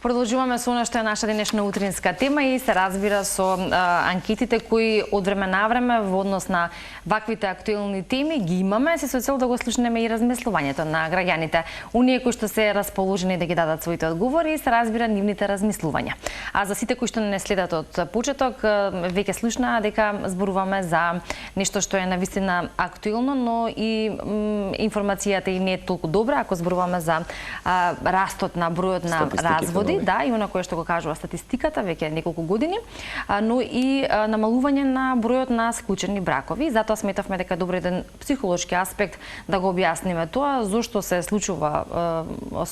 Продолжуваме со она што е наша денешна утринска тема и се разбира со анкетите кои од време на време во однос на ваквите актуелни теми ги имаме, се со цел да го слушнеме и размислувањето на граѓаните. Оние кои што се расположени да ги дадат своите одговори и се разбира нивните размислувања. А за сите кои што не следат од почеток, веќе слушнаа дека зборуваме за нешто што е навистина актуелно, но и информацијата и не е толку добра ако зборуваме за растот на бројот на разводи, да, и она кое што го кажува статистиката веќе неколку години, но и намалување на бројот на склучени бракови. Затоа сметавме дека добро еден психолошки аспект да го објасниме тоа, зошто се случува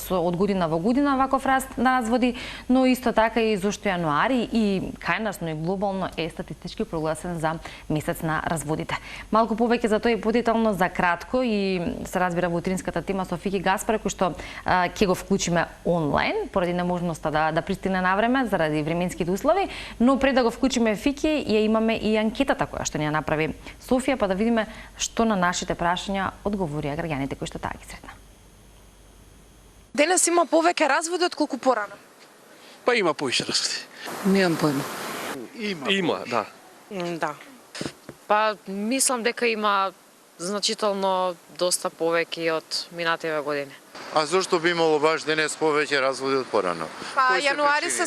од година во година ваков раст на разводи, но исто така и зошто јануари и кај нас, но и глобално е статистички прогласен за месец на разводите. Малку повеќе за тоа и подетално за кратко и се разбира во утринската тема со Фики Гаспар, кој што ќе го вклучиме онлайн поради неможноста да пристигне на време заради временските услови, но пред да го вклучиме Фики ја имаме и анкетата која што ни ја направи Софија, па да видиме што на нашите прашања одговорија граѓаните кои што таа ги сретна. Денес има повеќе разводи отколку порано. Па има повеќе разводи. Немам појма. Има, да. Да. Па мислам дека има значително доста повеќе од минативе години. А зошто би имало баш денес повеќе разводи од порано? Па јануари се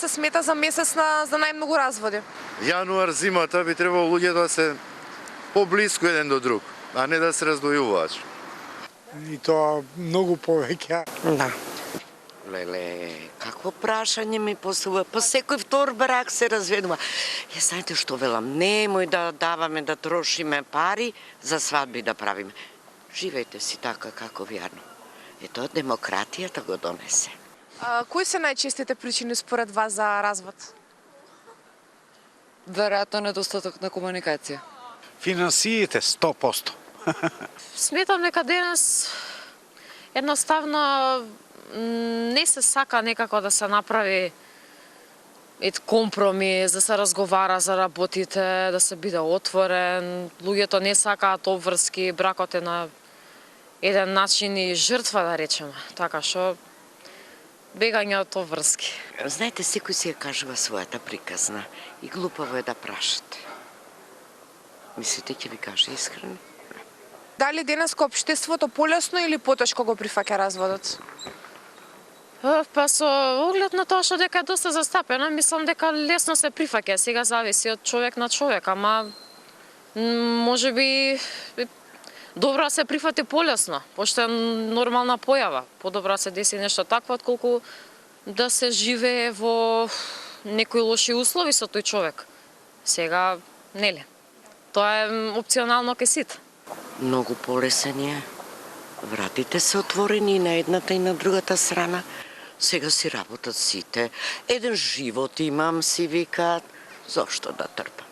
смета за месец за најмногу разводи. Јануар, зимата би требало луѓето да се поблиску еден до друг, а не да се раздвојуваат. И тоа многу повеќе. Да. Леле, какво прашање ми поставува? Па секој втор брак се разведува. Ја знаете што велам, немој да даваме да трошиме пари за свадби да правиме. Живејте си така како вярно. Ето демократијата го донесе. Кои се најчестите причини според вас за развод? Веројатно недостаток на комуникација. Финансиите 100%. Сметам дека денес едноставно не се сака некако да се направи компромис, да се разговара за работите, да се биде отворен. Луѓето не сакаат обврски, бракот е на еден начин и жртва, да речеме. Така што бегање од обврски. Знаете, секој си ја кажува својата приказна и глупаво е да прашате. Мислите ќе ви каже искрено? Дали денеска општеството полесно или потешко го прифаќа разводот? Па со оглед на тоа што дека е доста застапено, мислам дека лесно се прифаќа. Сега зависи од човек на човек, ама можеби добро се прифати полесно, пошто е нормална појава. Подобро се деси нешто такво, отколку да се живее во некои лоши услови со тој човек. Сега, нели? Тоа е опционално кај сите. Многу полесен е. Вратите се отворени и на едната и на другата страна. Сега си работат сите. Еден живот имам, си викаат. Зошто да трпам?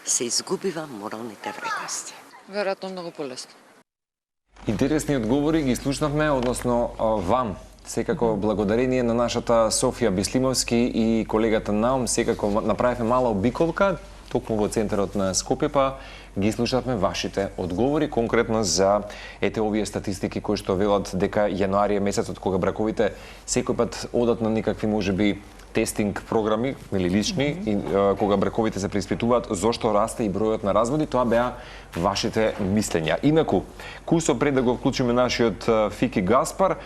Се изгубива моралните вредности. Веројатно многу полесно. Интересни одговори ги слушнавме, односно вам. Секако благодарение на нашата Софија Бислимовски и колегата Наум, секако направивме мала обиколка, токму во центарот на Скопје, па ги слушавме вашите одговори, конкретно за овие статистики кои што велат дека јануари е месецот кога браковите секој пат одат на никакви можеби тестинг програми или лични и кога браковите се преиспитуваат зошто расте и бројот на разводи, тоа беа вашите мислења. Инаку, Кусо пред да го вклучиме нашиот Фики Гаспар,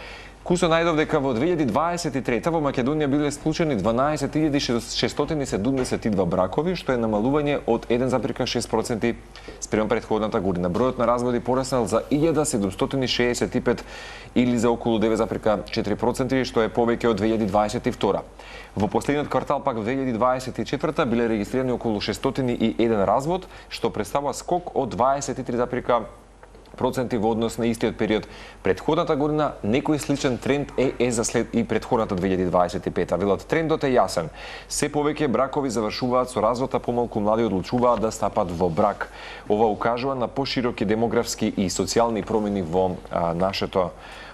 Кусо најдов дека во 2023 во Македонија биле склучени 12.672 бракови, што е намалување од 1,6% спрема претходната година. Бројот на разводи пораснал за 1765 или за околу 9,4%, што е повеќе од 2022. Во последниот квартал пак 2024 биле регистрирани околу 601 развод, што представува скок од 23,5% во однос на истиот период претходната година. Некој сличен тренд е за след и претходната 2025. Велат трендот е јасен. Се повеќе бракови завршуваат со развод, а помалку млади одлучуваат да стапат во брак. Ова укажува на пошироки демографски и социјални промени во нашето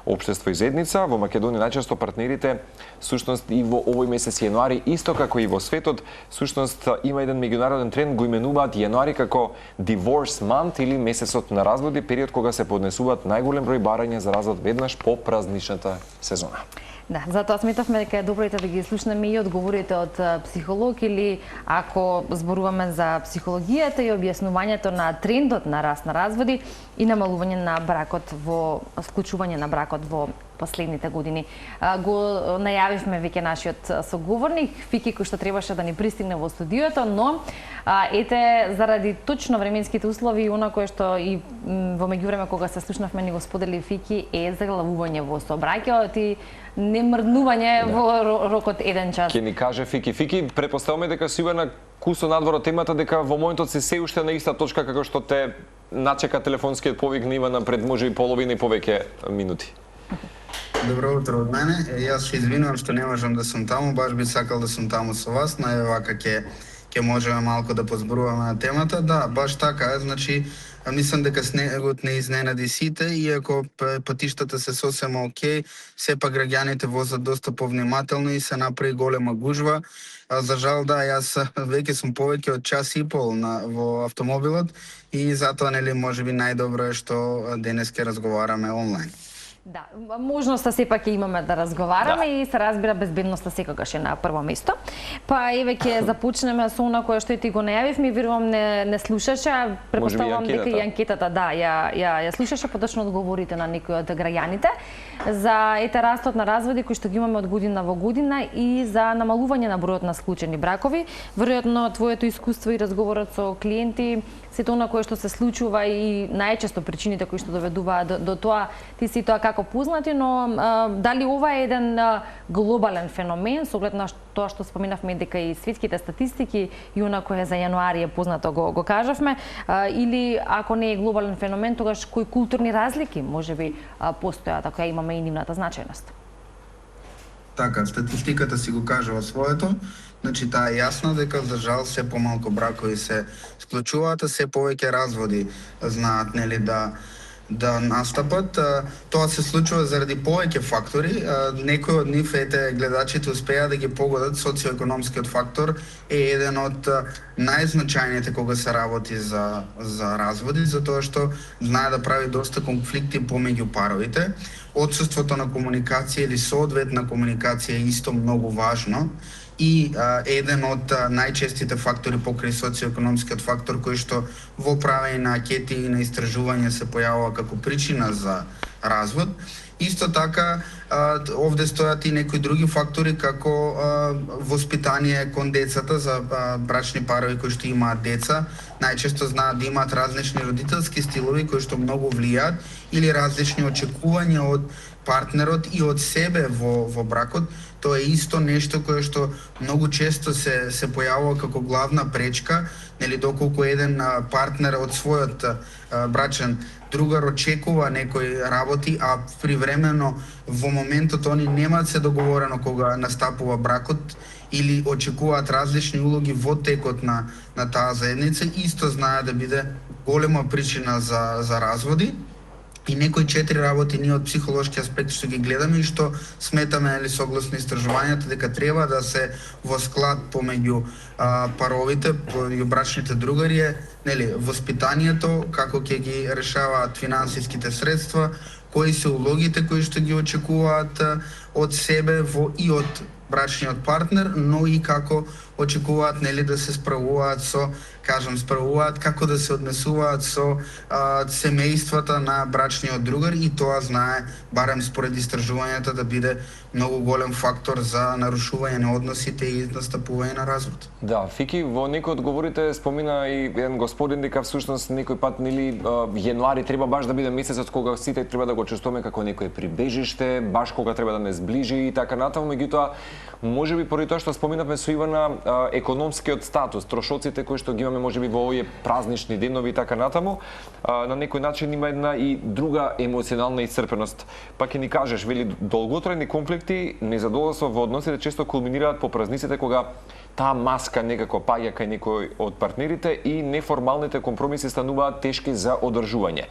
општество и заедница. Во Македонија најчесто партнерите, сушност и во овој месец јануари, исто како и во светот, сушност има еден меѓународен тренд, го именуваат јануари како divorce month или месецот на разводи, период кога се поднесуваат најголем број барања за развод веднаш по празничната сезона. Да, затоа сметавме дека е добро да ги слушнеме и одговорите од психолог или ако зборуваме за психологијата и објаснувањето на трендот на раст на разводи и намалување на бракот во склучување на бракот во последните години. Го најавивме веќе нашиот соговорник Фики кој што требаше да ни пристигне во студиото, но ете заради точно временските услови и она кое што и во меѓувреме кога се слушнавме ни го сподели Фики е заглавување во сообраќајот и немрднување во рокот 1 час. Ке ни каже Фики. Фики, претпоставуваме дека си на кусо надвор од темата, дека во моментот се уште на иста точка како што те начека телефонскиот повик на Ивана пред можеби половина и повеќе минути. Добро утро од мене. Јас се извинувам што не можам да сум таму, баш би сакал да сум таму со вас, највака ќе можеме малку да позборуваме на темата. Да, баш така е, значи мислам дека снегот не изненади сите, иако патиштата се сосема окей, сепак граѓаните возат доста повнимателно и се направи голема гужва. За жал да, јас веќе сум повеќе од час и пол во автомобилот и затоа нели можеби најдобро е што денес ќе разговараме онлайн. Да, можноста сепак ќе имаме да разговараме и се разбира безбедноста секогаш е на прво место. Па еве ќе започнеме со она кое што и ти го најавивме, верувам не слушаше, претпоставувам дека и анкетата ја слушаше, поточно одговорите на некои од граѓаните за растот на разводи кои што ги имаме од година во година и за намалување на бројот на склучени бракови. Веројатно твоето искуство и разговорот со клиенти, сето она кое што се случува и најчесто причините кои што доведуваат до тоа, ти си тоа како познати, но дали ова е еден глобален феномен, со оглед на тоа што споменавме дека и светските статистики и она кое за јануари е познато го кажавме, или ако не е глобален феномен, тогаш кои културни разлики можеби постојат ако ја имаме и нивната значајност? Така, статистиката си го кажува своето. Значи, таа е јасна дека за жал се помалку бракови се склучуваат, а се повеќе разводи знаат нели да настапат. Тоа се случува заради повеќе фактори. Некои од нив гледачите успеа да ги погодат. Социоекономскиот фактор е еден од најзначајните кога се работи за разводи, затоа што знае да прави доста конфликти помеѓу паровите. Отсуството на комуникација или соодветна комуникација е исто многу важно. И еден од најчестите фактори покрај социоекономскиот фактор кој што во правење на анкети и на истражување се појавува како причина за развод. Исто така, овде стојат и некои други фактори како воспитание кон децата за брачни парови кои што имаат деца. Најчесто знаат да имаат различни родителски стилови кои што многу влијаат или различни очекувања од партнерот и од себе во бракот. Тоа е исто нешто кое што многу често се појавува како главна пречка, нели доколку еден партнер од својот брачен другар очекува некои работи, а привремено во моментот они немаат се договорено кога настапува бракот или очекуваат различни улоги во текот на таа заедница, исто знае да биде голема причина за разводи. И некои 4 работи ние од психолошки аспект што ги гледаме и што сметаме или согласно истражувањата дека треба да се во склад помеѓу паровите, помеѓу брачните другари е нели воспитанието, како ќе ги решаваат финансиските средства, кои се улогите кои што ги очекуваат од себе и од брачниот партнер, но и како очекуваат нели да се справуваат како да се однесуваат со семејствата на брачниот другар и тоа знае барем според истражувањата да биде многу голем фактор за нарушување на односите и настапување на развод. Да, Фики, во некои одговорите спомина и еден господин дека всушност некој пат нели јануари треба баш да биде месецот кога сите треба да го чувствуваме како некое прибежиште, баш кога треба да не сближи и така натаму, меѓутоа можеби поради тоа што споминавме со Ивана економскиот статус, трошоците кои што ги имаме можеби во овие празнични денови и така натаму, на некој начин има една и друга емоционална исцрпеност. Па ќе ни кажеш, вели, долготрајни конфликти, незадоволство во односите често кулминираат по празниците кога таа маска некако паѓа кај некој од партнерите и неформалните компромиси стануваат тешки за одржување.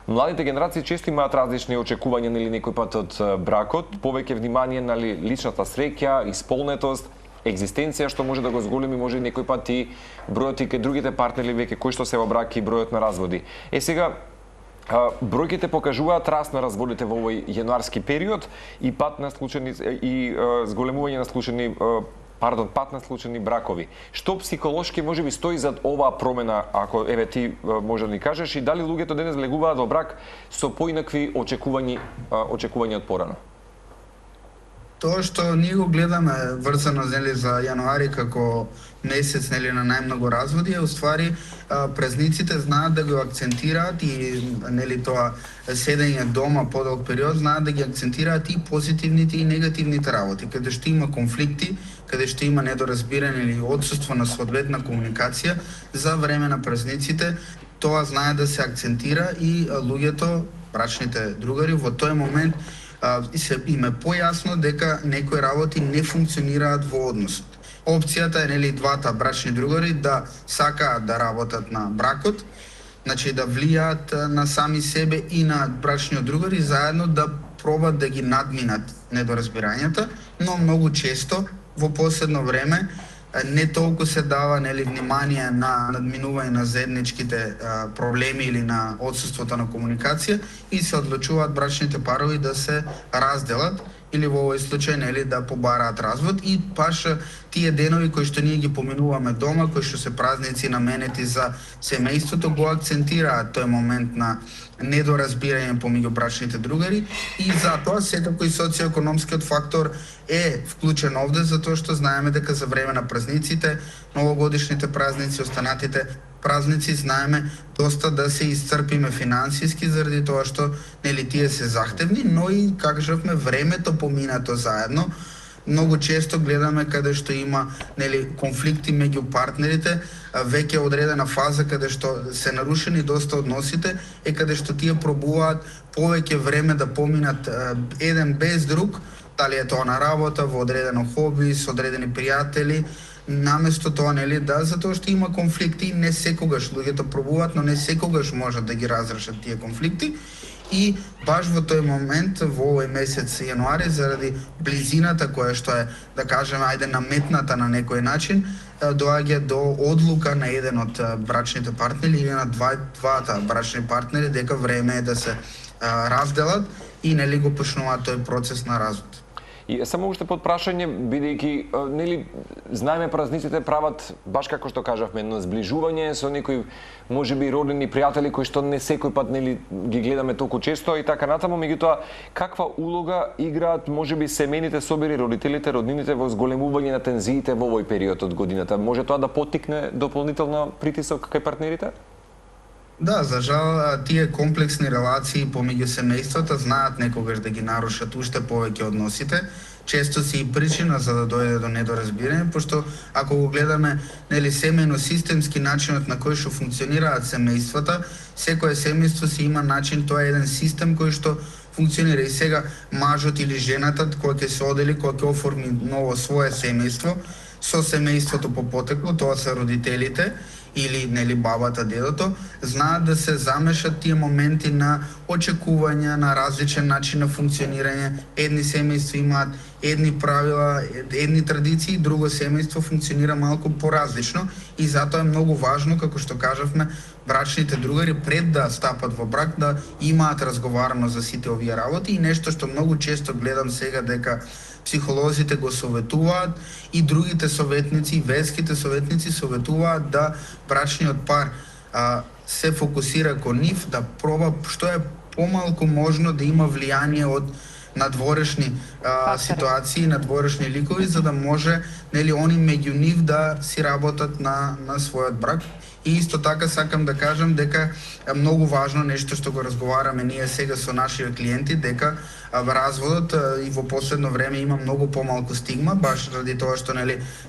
Младите генерации често имаат различни очекувања нели некој пат од бракот, повеќе внимание на личната среќа, исполнетост, екзистенција што може да го зголеми, може некој пат и бројот и кај другите партнери веќе кои што се во брак и бројот на разводи. Сега Бројките покажуваат раст на разводите во овој јануарски период и пат на зголемување на пат на случајни бракови. Што психолошки можеби стои зад оваа промена, ако ти може да ни кажеш, и дали луѓето денес влегуваат во брак со поинакви очекувања од порано? Тоа што ние го гледаме врзано за јануари како месец на најмногу разводи, уствари празниците знаат да го акцентираат и тоа седење дома подолг период знаат да ги акцентираат и позитивните и негативните работи, каде што има конфликти, каде што има недоразбирање или отсуство на соодветна комуникација за време на празниците, тоа знае да се акцентира и луѓето, брачните другари, во тој момент им е појасно дека некои работи не функционираат во односот. Опцијата е двата брачни другари да сакаат да работат на бракот, значи да влијаат на сами себе и на брачниот другар и заедно да пробат да ги надминат недоразбирањата, но многу често во последно време не толку се дава внимание на надминување на заедничките проблеми или на отсуството на комуникација и се одлучуваат брачните парови да се разделат или во овој случај да побараат развод и баш тие денови кои што ние ги поминуваме дома, кои што се празници наменети за семејството, го акцентираат тој момент на недоразбирање помеѓу брачните другари и затоа секако и социоекономскиот фактор е вклучен овде, затоа што знаеме дека за време на празниците, новогодишните празници, останатите празници, знаеме доста да се исцрпиме финансиски заради тоа што тие се захтевни, но и кажавме времето поминато заедно. Многу често гледаме каде што има конфликти меѓу партнерите, веќе одредена фаза каде што се нарушени доста односите е каде што тие пробуваат повеќе време да поминат еден без друг, дали е тоа на работа, во одредено хоби, со одредени пријатели, наместо тоа затоа што има конфликти, не секогаш луѓето пробуваат, но не секогаш можат да ги разрешат тие конфликти. И баш во тој момент, во овој месец јануари, заради близината која што е, да кажеме, наметната на некој начин, доаѓа до одлука на еден од брачните партнери или на двата брачни партнери дека време е да се разделат и го почнуваат тој процес на развод. И само уште под прашање, бидејќи знаеме празниците прават баш како што кажавме едно зближување со некои можеби роднини пријатели кои што не секој пат ги гледаме толку често и така натаму, меѓутоа каква улога играат можеби семејните собири, родителите, роднините во зголемување на тензиите во овој период од годината? Може тоа да поттикне дополнително притисок кај партнерите? Да, за жал, тие комплексни релации помеѓу семејствата знаат некогаш да ги нарушат уште повеќе односите. Често се и причина за да дојде до недоразбирање, пошто ако го гледаме семејно системски начинот на кој што функционираат семејствата, секое семејство си има начин, тоа е еден систем кој што функционира и сега мажот или жената кој ќе се одели, кој ќе оформи ново свое семејство, со семејството по потекло, тоа се родителите или бабата, дедото, знаат да се замешат тие моменти на очекување, на различен начин на функционирање. Едни семејства имаат едни правила, едни традиции, друго семејство функционира малку поразлично и затоа е многу важно, како што кажавме, брачните другари пред да стапат во брак да имаат разговарано за сите овие работи и нешто што многу често гледам сега дека психолозите го советуваат и другите советници, верските советници советуваат да брачниот пар се фокусира кон нив, да проба што е помалку можно да има влијание од надворешни ситуации, надворешни ликови, за да може они меѓу нив да си работат на својот брак. И исто така сакам да кажам дека е многу важно нешто што го разговараме ние сега со нашите клиенти, дека разводот и во последно време има многу помалку стигма, баш ради тоа што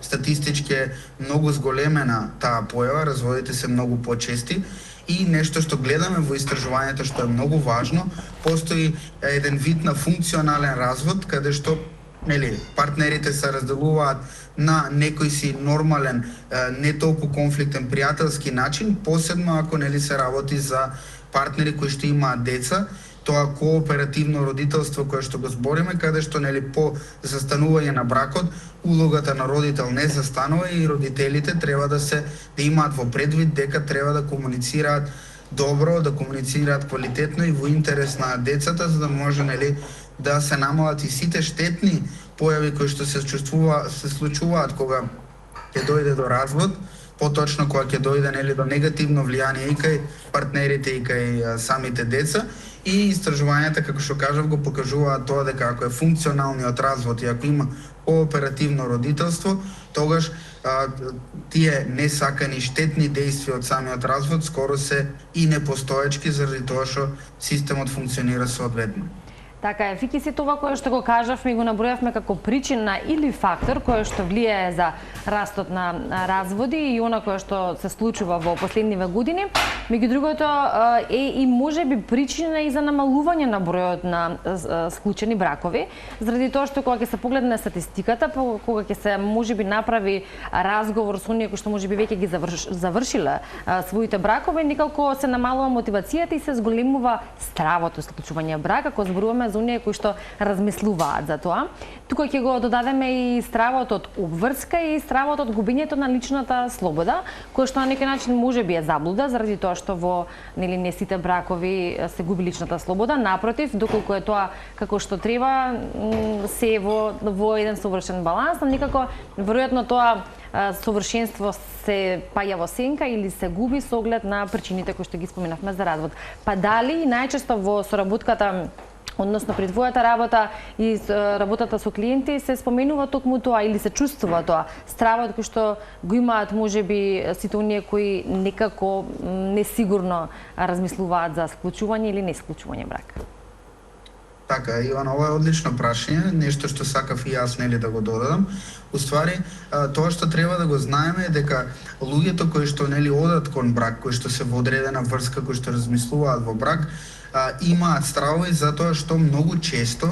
статистички е многу зголемена таа појава, разводите се многу почести. И нешто што гледаме во истражувањето што е многу важно, постои еден вид на функционален развод каде што партнерите се разделуваат на некој си нормален, не толку конфликтен пријателски начин, посебно ако се работи за партнери кои што имаат деца, тоа кооперативно родителство кое што го збориме, каде што по застанување на бракот, улогата на родител не застанува и родителите треба да имаат во предвид дека треба да комуницираат добро, да комуницираат квалитетно и во интерес на децата, за да може да се намалат и сите штетни појави кои што се случуваат кога ќе дојде до развод, поточно кога ќе дојде до негативно влијание и кај партнерите и кај самите деца. И истражувањата, како што кажав, го покажуваат тоа дека ако е функционалниот развод и ако има кооперативно родителство, тогаш тие несакани штетни действија од самиот развод скоро се и непостоечки заради тоа што системот функционира соодветно. Така е, Фики, се тоа кое што го кажавме и го набројавме како причина или фактор кој што влијае за растот на разводи и она кое што се случува во последниве години, меѓу другото е и можеби причина и за намалување на бројот на склучени бракови, заради тоа што кога ќе се погледне статистиката, кога ќе се можеби направи разговор со оние кои што можеби веќе ги завршиле своите бракови, некако се намалува мотивацијата и се зголемува стравото склучување брак, ако зборуваме за оние кои што размислуваат за тоа. Тука ќе го додадеме и стравот од обврска и стравот од губењето на личната слобода, кој што на некој начин можеби е заблуда заради тоа што во не сите бракови се губи личната слобода, напротив, доколку е тоа како што треба, се во еден совршен баланс, но некако веројатно тоа совршенство се паја во сенка или се губи со оглед на причините кои што ги споменавме за развод. Па дали најчесто во соработката, односно при твојата работа и работата со клиенти се споменува токму тоа или се чувствува тоа, стравот кој што го имаат можеби сите оние кои некако несигурно размислуваат за склучување или не склучување брак? Така, Ивана, ова е одлично прашање, нешто што сакав и јас да го додадам. Уствари, тоа што треба да го знаеме е дека луѓето кои што одат кон брак, кои што се во одредена врска, кои што размислуваат во брак, имаат стравови затоа што многу често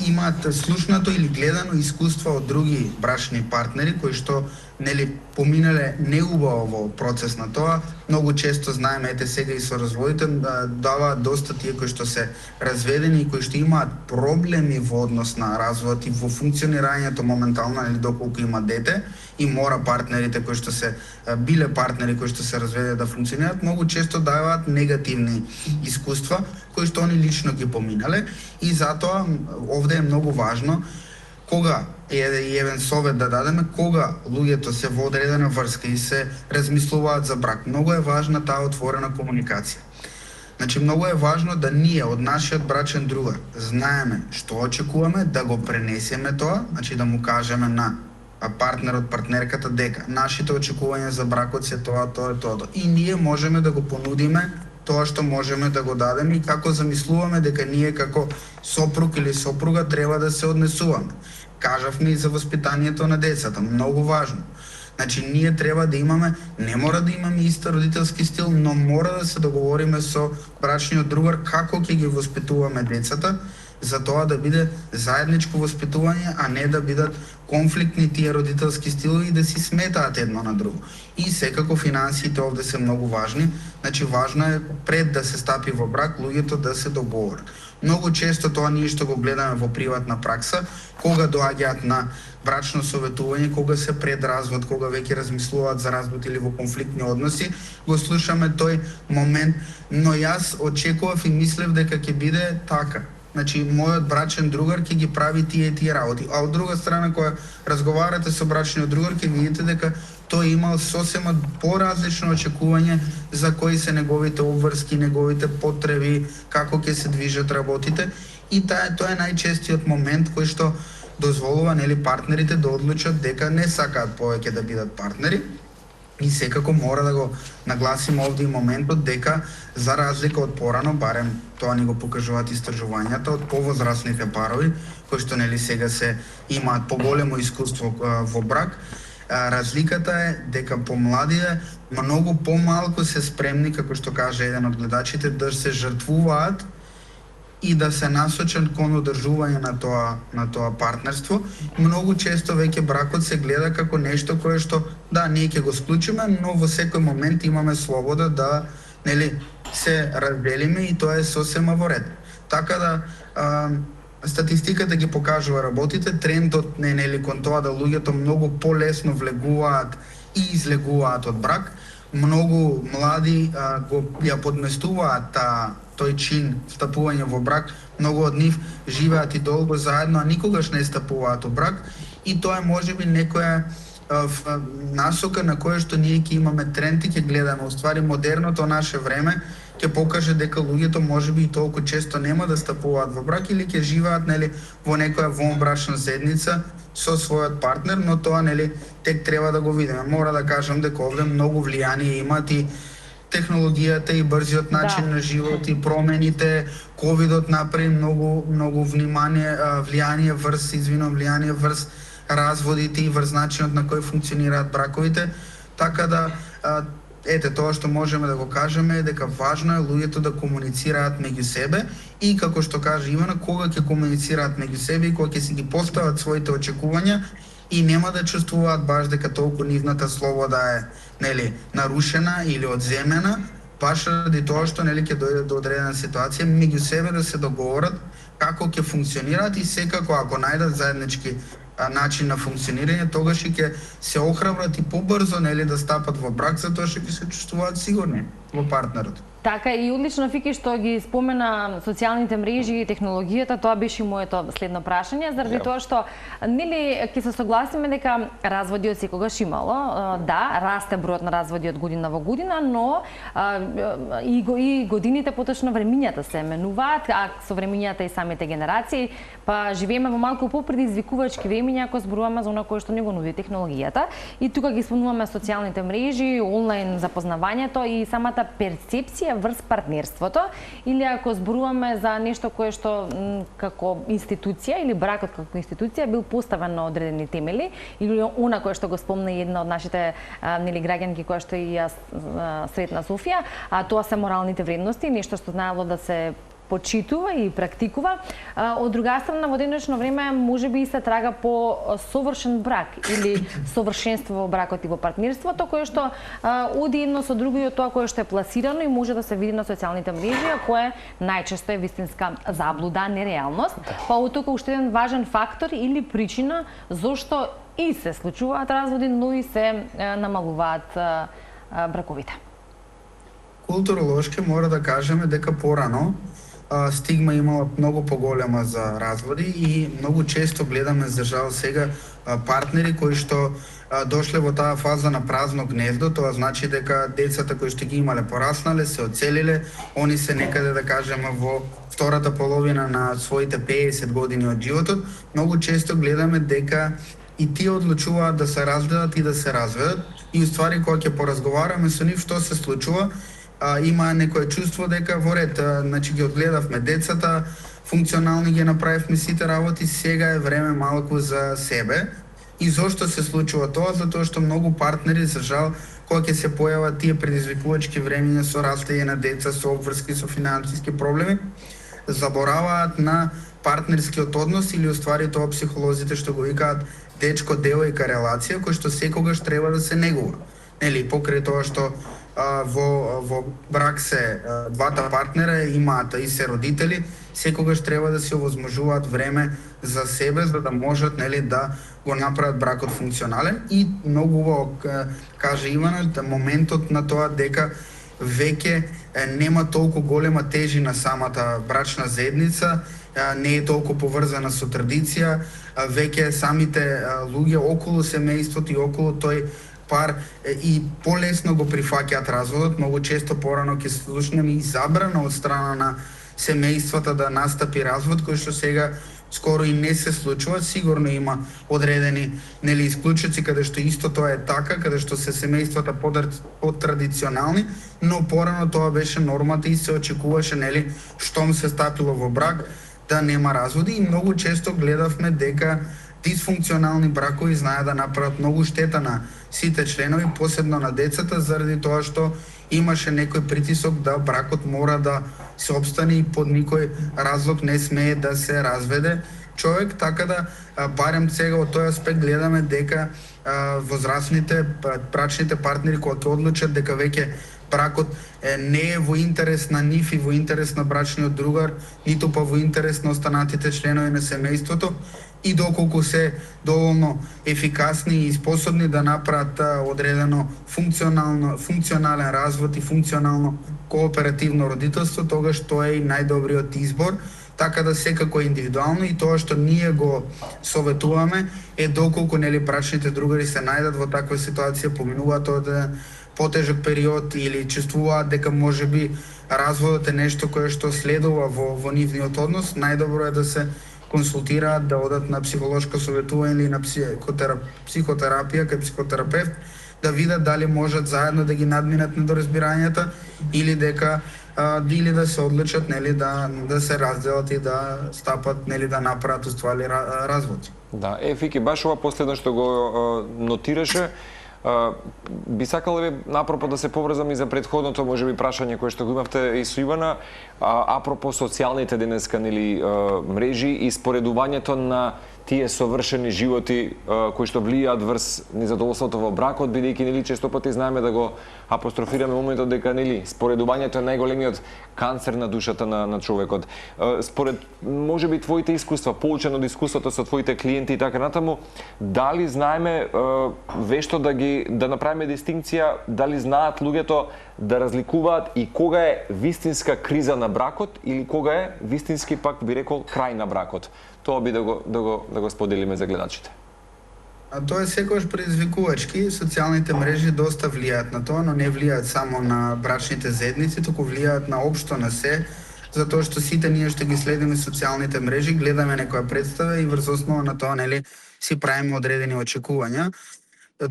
имаат слушнато или гледано искуство од други брачни партнери кои што поминале неубаво во процес на тоа. Многу често знаеме, ете сега и со разводите, даваат доста тие кои што се разведени и кои што имаат проблеми во однос на развод и во функционирањето моментално, доколку има дете и мора партнерите кои што се биле партнери кои што се разведе да функционираат, многу често даваат негативни искуства кои што они лично ги поминале и затоа овде е многу важно кога еден совет да дадеме, кога луѓето се во одредена врска и се размислуваат за брак, многу е важна таа отворена комуникација. Значи, многу е важно да ние од нашиот брачен другар знаеме што очекуваме, да го пренесеме тоа, значи да му кажеме на партнерот, партнерката дека нашите очекувања за бракот се тоа. И ние можеме да го понудиме тоа што можеме да го дадеме и како замислуваме дека ние како сопруг или сопруга треба да се однесуваме. Кажавме и за воспитанието на децата, многу важно. Значи, ние треба да имаме, не мора да имаме иста родителски стил, но мора да се договориме со брачниот другар како ќе ги воспитуваме децата, за тоа да биде заедничко воспитување, а не да бидат конфликтни тие родителски стилови и да си сметаат едно на друго. И секако финансиите овде се многу важни, значи важно е пред да се стапи во брак луѓето да се договорат. Многу често тоа ние што го гледаме во приватна пракса, кога доаѓаат на брачно советување, кога се пред развод, кога веќе размислуваат за развод или во конфликтни односи, го слушаме тој момент, но јас очекував и мислев дека ќе биде така. Значи, мојот брачен другар ќе ги прави тие работи. А од друга страна, кога разговарате со брачниот другар, ќе видите дека тој имал сосема поразлично очекување за кои се неговите обврски, неговите потреби, како ќе се движат работите. И тоа е најчестиот момент кој што дозволува партнерите да одлучат дека не сакаат повеќе да бидат партнери. И секако мора да го нагласиме овде и моментот дека за разлика од порано, барем тоа ни го покажуваат истражувањата, од повозрасните парови кои што сега се имаат поголемо искуство во брак, разликата е дека помладите многу помалку се спремни, како што каже еден од гледачите, да се жртвуваат и да се насочат кон одржување на тоа партнерство. Многу често веќе бракот се гледа како нешто кое што ние ќе го склучиме, но во секој момент имаме слобода да се разделиме и тоа е сосема во ред. Така да статистиката ги покажува работите, трендот кон тоа да луѓето многу полесно влегуваат и излегуваат од брак, многу млади ја подместуваат тој чин стапување во брак, многу од нив живеат и долго заедно, а никогаш не стапуваат во брак, и тоа е можеби некоја насока на која што ние ќе имаме тренд и ќе гледаме. Уствари модерното наше време ќе покаже дека луѓето можеби и толку често нема да стапуваат во брак или ќе живеат во некоја вонбрачна заедница со својот партнер, но тоа тек треба да го видиме. Мора да кажам дека овде многу влијание имат и технологијата и брзиот начин на живот и промените. Ковидот направи многу влијание врз разводите и врз начинот на кој функционираат браковите. Така да тоа што можеме да го кажеме е дека важно е луѓето да комуницираат меѓу себе и како што кажа Ивана, кога ќе комуницираат меѓу себе и кога ќе си ги постават своите очекувања и нема да чувствуваат баш дека толку нивната слобода е нарушена или одземена, баш ради тоа што ќе дојде до одредена ситуација меѓу себе да се договорат како ќе функционираат и секако ако најдат заеднички начин на функционирање, тогаш ќе се охрабрат и побрзо да стапат во брак, затоа што ќе се чувствуваат сигурни во партнерот. Така и одлично, Фики, што ги спомена социјалните мрежи и технологијата, тоа беше моето следно прашање, заради тоа што ќе се согласиме дека разводи од секогаш имало. Да, расте бројот на разводи од година во година, но и годините поточно времињата се менуваат, а со времињата и самите генерации, па живееме во малку попредизвикувачки времиња ако зборуваме за она кое што ни го нуди технологијата. И тука ги спомнуваме социјалните мрежи, онлайн запознавањето и самата перцепција врз партнерството, или ако зборуваме за нешто кое што како институција или бракот како институција бил поставен на одредени темели, или она кое што го спомна една од нашите граѓанки која што и јас сретна Софија, а тоа се моралните вредности, нешто што знаело да се почитува и практикува. Од друга страна, во денешно време можеби и се трага по совршен брак или совршенство во бракот и во партнерството, кое што оди едно со друго и од тоа кое што е пласирано и може да се види на социјалните мрежи, а кое најчесто е вистинска заблуда, нереалност. Па од тука уште еден важен фактор или причина зошто и се случуваат разводи, но и се намалуваат браковите. Културолошки мора да кажеме дека порано стигма имала многу поголема за разводи и многу често гледаме за жал сега партнери кои што дошле во таа фаза на празно гнездо, тоа значи дека децата кои што ги имале пораснале, се оцелиле, они се некаде да кажеме во втората половина на своите 50 години од животот. Многу често гледаме дека и тие одлучуваат да се разгледат и да се разведат и уствари кога ќе поразговараме со нив што се случува, има некое чувство дека во ред, значи ги одгледавме децата, функционални ги направивме сите работи, сега е време малку за себе. И зошто се случува тоа? Затоа што многу партнери, за жал, кога ќе се појават тие предизвикувачки времиња со растење на деца, со обврски, со финансиски проблеми, забораваат на партнерскиот однос или уствари тоа психолозите што го викаат дечко-девојка релација, кој што секогаш треба да се негува. Покрај тоа што во брак се двата партнера имаат и се родители, секогаш треба да се овозможуваат време за себе за да можат да го направат бракот функционален и многу убаво каже Ивана моментот на тоа дека веќе нема толку голема тежина самата брачна заедница, не е толку поврзана со традиција, веќе самите луѓе околу семејството и околу тој пар и полесно го прифаќаат разводот. Многу често порано ќе слушнеме и забрана од страна на семејствата да настапи развод, кој што сега скоро и не се случува. Сигурно има одредени исклучоци каде што исто тоа е така, каде што се семејствата потрадиционални, но порано тоа беше нормата и се очекуваше штом се стапило во брак да нема разводи и многу често гледавме дека дисфункционални бракови знаат да направат многу штета на сите членови, посебно на децата, заради тоа што имаше некој притисок да бракот мора да се опстане и под никој разлог не смее да се разведе човек, така да барем сега од тој аспект гледаме дека возрастните брачните партнери кога ќе одлучат дека веќе бракот не е во интерес на нив и во интерес на брачниот другар, ниту па во интерес на останатите членови на семејството, и доколку се доволно ефикасни и способни да направат одредено функционален развод и функционално кооперативно родителство, тогаш тоа е и најдобриот избор. Така да секако индивидуално, и тоа што ние го советуваме е доколку брачните другари се најдат во таква ситуација, поминуваат од потежок период или чувствуваат дека можеби разводот е нешто кое што следува во нивниот однос, најдобро е да се консултираат, да одат на психолошко советување или на психотерапија кај психотерапевт, да видат дали можат заедно да ги надминат недоразбирањата или дека или да се одлучат да се разделат и да стапат да направат уствали развод. Да, Фики, баш ова последно што го нотираше, би сакале напропо да се поврзам и за претходното можеби прашање кое што го имавте и со Ивана, апропо социјалните денеска мрежи и споредувањето на тие совршени животи кои што влијаат врз незадоволството во бракот, бидејќи често пати знаеме да го апострофираме моментот дека споредувањето е најголемиот канцер на душата на човекот. Според можеби твоите искуства, поучено од искуството со твоите клиенти и така натаму, дали знаеме вешто да направиме дистинкција, дали знаат луѓето да разликуваат и кога е вистинска криза на бракот или кога е вистински, пак би рекол, крај на бракот? Тоа би да го споделиме за гледачите. Тоа е секогаш предизвикувачки. Социјалните мрежи доста влијаат на тоа, но не влијаат само на брачните заедници, туку влијаат на општо на се, затоа што сите ние што ги следиме социјалните мрежи, гледаме некоја представа и врз основа на тоа си правиме одредени очекувања.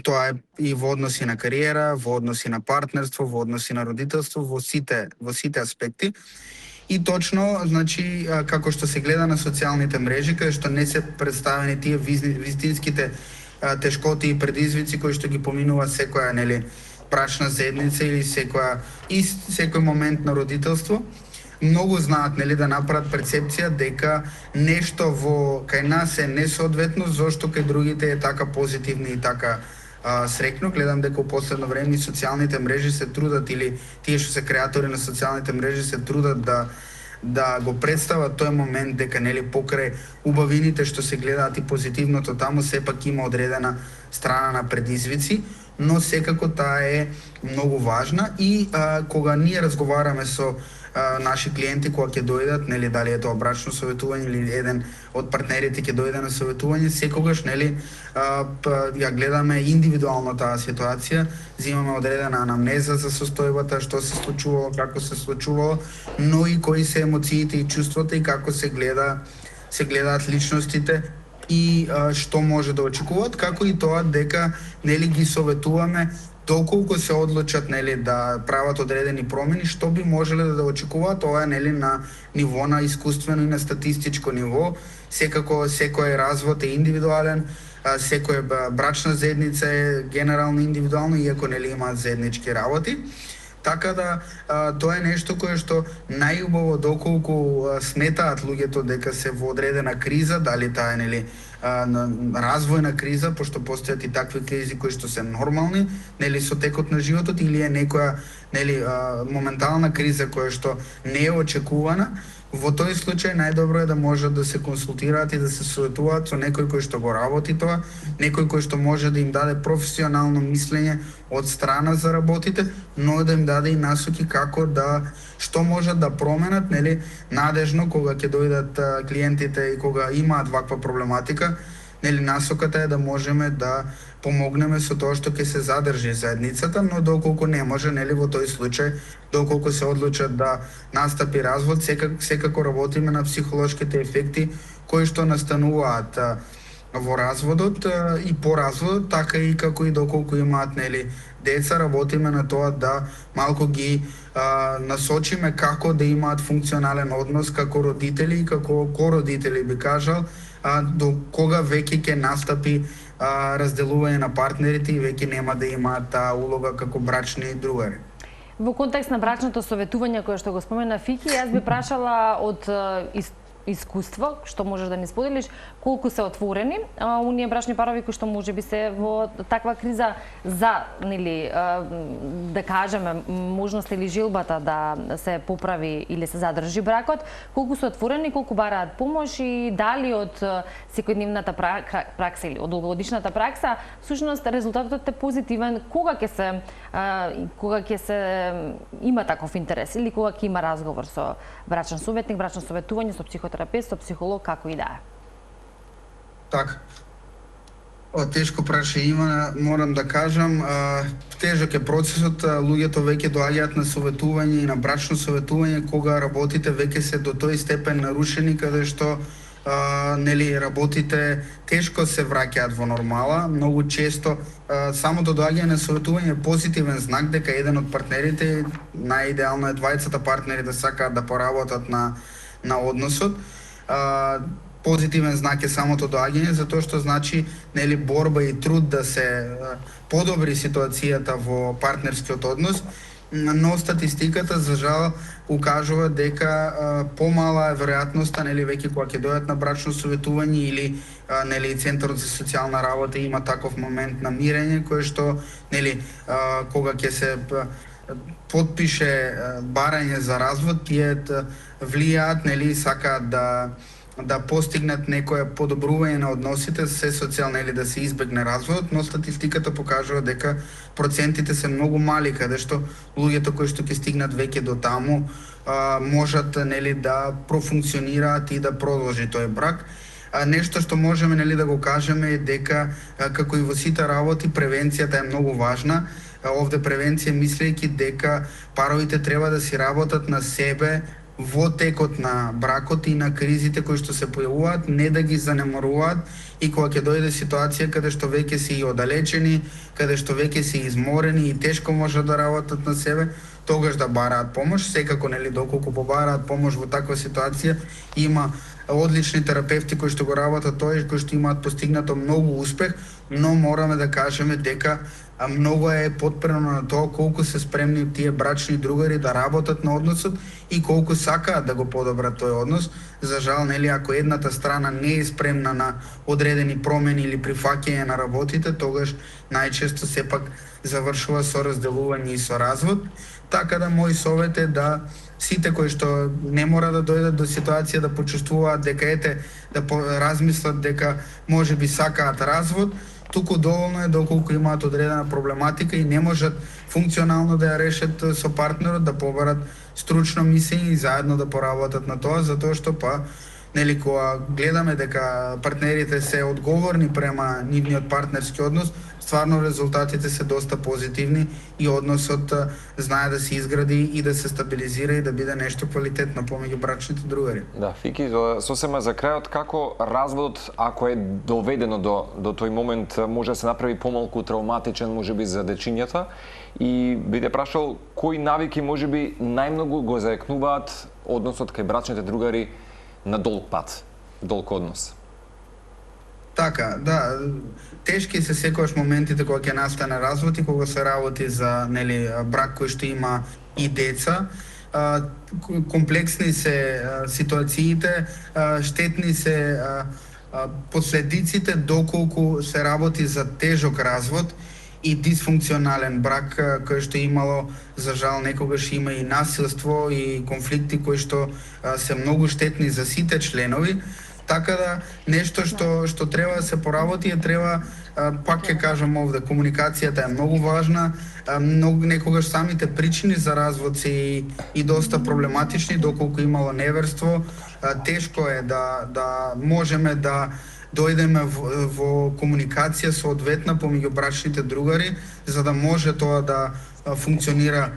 Тоа е и во односи на кариера, во односи на партнерство, во односи на родителство, во сите аспекти. И точно, значи, како што се гледа на социјалните мрежи, каде што не се представени тие вистинските тешкоти и предизвици кои што ги поминува секоја брачна заедница или секој момент на родителство, многу знаат да направат перцепција дека нешто кај нас е несоодветно, зошто кај другите е така позитивно и така срекно. Гледам дека во последно време и социјалните мрежи се трудат, или тие што се креатори на социјалните мрежи се трудат да го представат тој момент дека покрај убавините што се гледаат и позитивното таму сепак има одредена страна на предизвици, но секако таа е многу важна и кога ние разговараме со наши клиенти кога ќе дојдат, дали е тоа брачно советување или еден од партнерите ќе дојде на советување, секогаш ја гледаме индивидуално таа ситуација, земаме одредена анамнеза за состојбата, што се случувало, како се случувало, но и кои се емоциите и чувствата и како се гледаат личностите и што може да очекуваат, како и тоа дека ги советуваме доколку се одлучат да прават одредени промени, што би можеле да очекуваат. Ова е на ниво на искуствено и на статистичко ниво. Секако секој развод е индивидуален, секоја брачна заедница е генерално индивидуално, иако имаат заеднички работи. Така да тоа е нешто кое што најубаво доколку сметаат луѓето дека се во одредена криза, дали таа е развојна криза, пошто постојат и такви кризи кои што се нормални, со текот на животот, или е некоја моментална криза која што не е очекувана. Во тој случај најдобро е да можат да се консултираат и да се советуваат со некој кој што го работи тоа, некој кој што може да им даде професионално мислење од страна за работите, но да им даде и насоки како што можат да променат, надежно кога ќе дојдат клиентите и кога имаат ваква проблематика. Насоката е да можеме да помогнеме со тоа што ќе се задржи заедницата, но доколку не може, во тој случај, доколку се одлучат да настапи развод, секако работиме на психолошките ефекти кои што настануваат во разводот и по разводот, така и како и доколку имаат деца, работиме на тоа да малку ги насочиме како да имаат функционален однос како родители и како кородители, би кажал, до кога веќе ќе настапи разделување на партнерите и веќе нема да имаат таа улога како брачни другари. Во контекст на брачното советување кое што го спомена Фики, јас би прашала од искуство, што можеш да ни споделиш, колку се отворени оние брачни парови кои што можеби се во таква криза за, нели, да кажеме, можност или желбата да се поправи или се задржи бракот, колку се отворени, колку бараат помош и дали од секојдневната пракса или од долгогодишната пракса, всушност резултатот е позитивен кога ќе се има таков интерес или кога ќе има разговор со брачен советник, брачно советување со психотерапевт, со психолог, како и да е. Така. Тешко прашање има, морам да кажам, тежок е процесот, луѓето веќе доаѓаат на советување и на брачно советување кога работите веќе се до тој степен нарушени каде што нели работите тешко се враќаат во нормала. Многу често самото доаѓање на советување е позитивен знак дека еден од партнерите, најидеално е двајцата партнери да сакаат да поработат на односот. Позитивен знак е самото доаѓање затоа што значи нели борба и труд да се подобри ситуацијата во партнерскиот однос, но статистиката за жал укажува дека помала е веројатноста нели веќе кога ќе дојдат на брачно советување или нели центарот за социјална работа има таков момент на мирење кој што нели кога ќе се потпише барање за развод, тие влијаат нели сакаат да постигнат некое подобрување на односите се социјално или да се избегне разводот, но статистиката покажува дека процентите се многу мали каде што луѓето кои што ќе стигнат веќе до таму можат нели да профункционираат и да продолжи тој брак. Нешто што можеме нели да го кажеме е дека како и во сите работи превенцијата е многу важна. Овде превенција мислејќи дека паровите треба да си работат на себе во текот на бракот и на кризите кои што се појавуваат, не да ги занемаруваат и кога ќе дојде ситуација каде што веќе се и оддалечени, каде што веќе се изморени и тешко можат да работат на себе, тогаш да бараат помош. Секако нели доколку побараат помош во таква ситуација, има одлични терапевти кои што го работат тоа и кои што имаат постигнато многу успех, но мораме да кажеме дека многу е потпрено на тоа колку се спремни тие брачни другари да работат на односот и колку сакаат да го подобрат тој однос. За жал, нели, ако едната страна не е спремна на одредени промени или прифаќање на работите, тогаш најчесто сепак завршува со разделување и со развод. Така да мој совет е да сите кои што не мора да дојдат до ситуација да почувствуваат дека да размислат дека можеби сакаат развод, туку доволно е доколку имаат одредена проблематика и не можат функционално да ја решат со партнерот, да побарат стручно мислење и заедно да поработат на тоа, затоа што нели кога гледаме дека партнерите се одговорни према нивниот партнерски однос, стварно резултатите се доста позитивни и односот знае да се изгради и да се стабилизира и да биде нешто квалитетно помеѓу брачните другари. Да, Фики, сосема за крајот, како разводот, ако е доведено до тој момент, може да се направи помалку травматичен, можеби за дечињата, и би те прашал кои навики можеби најмногу го заекнуваат односот кај брачните другари на долг пат, долг однос? Така, да, тешки се секогаш моментите кога ќе настане развод и кога се работи за нели брак кој што има и деца. Комплексни се ситуациите, штетни се последиците доколку се работи за тежок развод и дисфункционален брак кој што имало, за жал, некогаш има и насилство и конфликти кои што се многу штетни за сите членови. Така да нешто што треба да се поработи треба, пак ќе кажам овде, комуникацијата е многу важна, многу некогаш самите причини за развод се и доста проблематични, доколку имало неверство, тешко е да можеме да дојдеме во комуникација соодветна помеѓу брачните другари, за да може тоа да функционира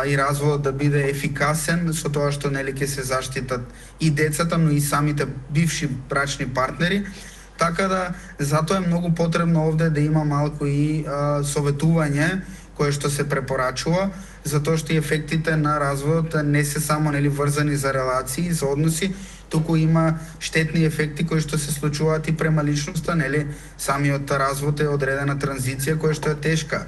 и разводот да биде ефикасен со тоа што нели ќе се заштитат и децата, но и самите бивши брачни партнери. Така да затоа е многу потребно овде да има малку и советување кое што се препорачува, затоа што и ефектите на разводот не се само нели врзани за релации, за односи, туку има штетни ефекти кои што се случуваат и према личноста, нели самиот развод е одредена транзиција која што е тешка.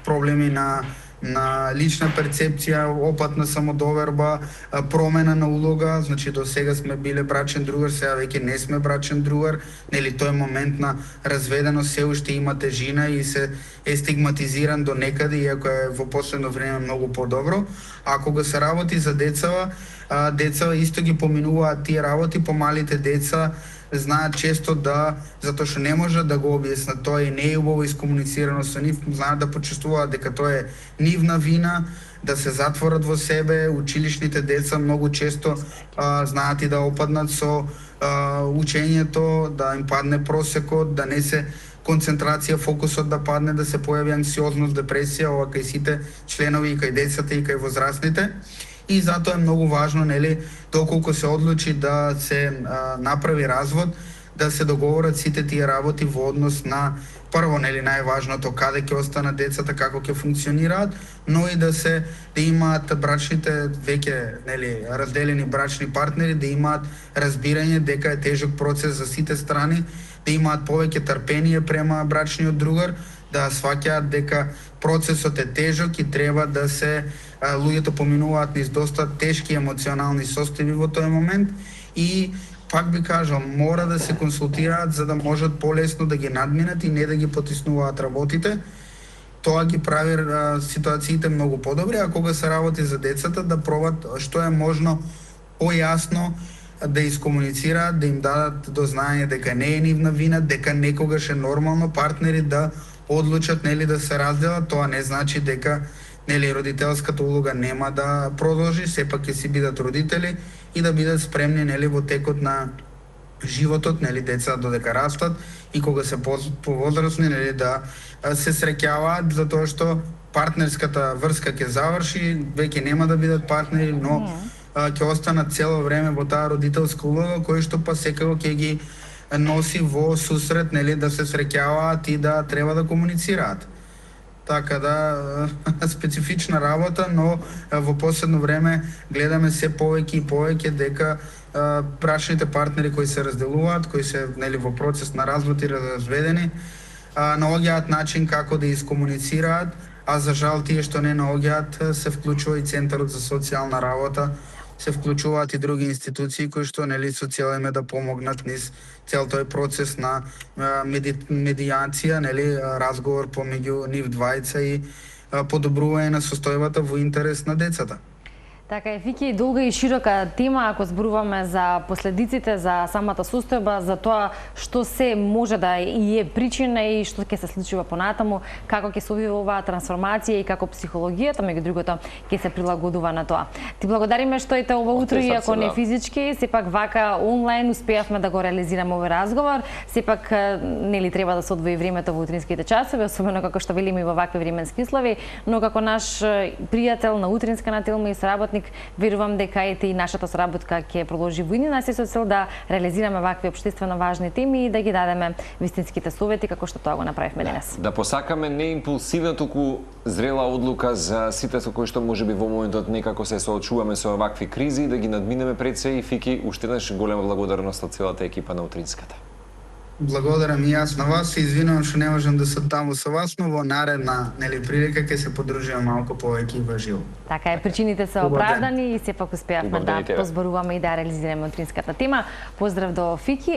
Проблеми на на лична перцепција, опат на самодоверба, промена на улога, значи до сега сме биле брачен другар, сега веќе не сме брачен другар, нели тој момент на разведеност се уште има тежина и се е стигматизиран до некаде, иако е во последно време многу подобро. А кога се работи за деца исто ги поминуваат тие работи, помалите деца знаат често затоа што не можат да го објаснат тоа и не е убаво искомуницирано со нив, знаат да почувствуваат дека тоа е нивна вина, да се затворат во себе. Училишните деца многу често знаат и да опаднат со учењето, да им падне просекот, да не се концентрација, фокусот да падне, да се појави анксиозност, депресија, ова кај сите членови и кај децата и кај возрастните. И затоа е многу важно, нели, доколку се одлучи да се направи развод, да се договорат сите тие работи во однос на прво, нели, најважното каде ќе останат децата, како ќе функционираат, но и да имаат брачните веќе, нели, разделени брачни партнери, да имаат разбирање дека е тежок процес за сите страни, да имаат повеќе трпение према брачниот другар, да сваќаат дека процесот е тежок и треба да се луѓето поминуваат низ доста тешки емоционални состојби во тој момент и пак би кажал, мора да се консултираат за да можат полесно да ги надминат и не да ги потиснуваат работите. Тоа ги прави ситуациите многу подобри, а кога се работи за децата да пробат што е можно појасно да искомуницираат, да им дадат до знаење дека не е нивна вина, дека некогаш е нормално партнери да одлучат, нели, да се разделат. Тоа не значи дека, нели, родителската улога нема да продолжи, сепак ќе си бидат родители и да бидат спремни, нели, во текот на животот, нели, деца додека растат и кога се повозрасни, нели, да се среќаваат, затоа што партнерската врска ќе заврши, веќе нема да бидат партнери, но ќе останат цело време во таа родителска улога, кој што па секако ќе ги носи во сусрет, нели, да се среќаваат и да треба да комуницираат. Така да, специфична работа, но во последно време гледаме се повеќе и повеќе дека брачните партнери кои се разделуваат, кои се, нели, во процес на развод и разведени, наоѓаат начин како да искомуницираат, а за жал тие што не наоѓаат се вклучува и Центарот за социјална работа, се вклучуваат и други институции кои што, нели, со цел име да помогнат низ цел тој процес на медијација, нели, разговор помеѓу нив двајца и подобрување на состојбата во интерес на децата. Така е, Фики, долга и широка тема ако зборуваме за последиците, за самата состојба, за тоа што се може да и е причина и што ќе се случува понатаму, како ќе се одвива оваа трансформација и како психологијата, меѓу другото, ќе се прилагодува на тоа. Ти благодариме што ете ова утро, иако не физички, сепак вака онлайн успеавме да го реализираме овој разговор. Сепак, нели, треба да се одвои времето во утринските часови, особено како што велиме и во вакви временски услови, но како наш пријател на утринска на Телма и соработник, верувам дека и нашата соработка ќе продолжи во иднина се со цел да реализираме вакви општествено важни теми и да ги дадеме вистинските совети како што тоа го направивме денес. Да посакаме не импулсивна, туку зрела одлука за сите со кои што можеби во моментот некако се соочуваме со вакви кризи, да ги надминеме пред се. И Фики, уште еднаш голема благодарност од целата екипа на Утринската. Благодарам и јас на вас, се извинувам што не можам да сум таму со вас, но во наредна, нели, прилика ќе се подружиме малку повеќе во живо. Така е, причините се оправдани и сепак успеавме да позборуваме и да реализираме утринската тема. Поздрав до Фики.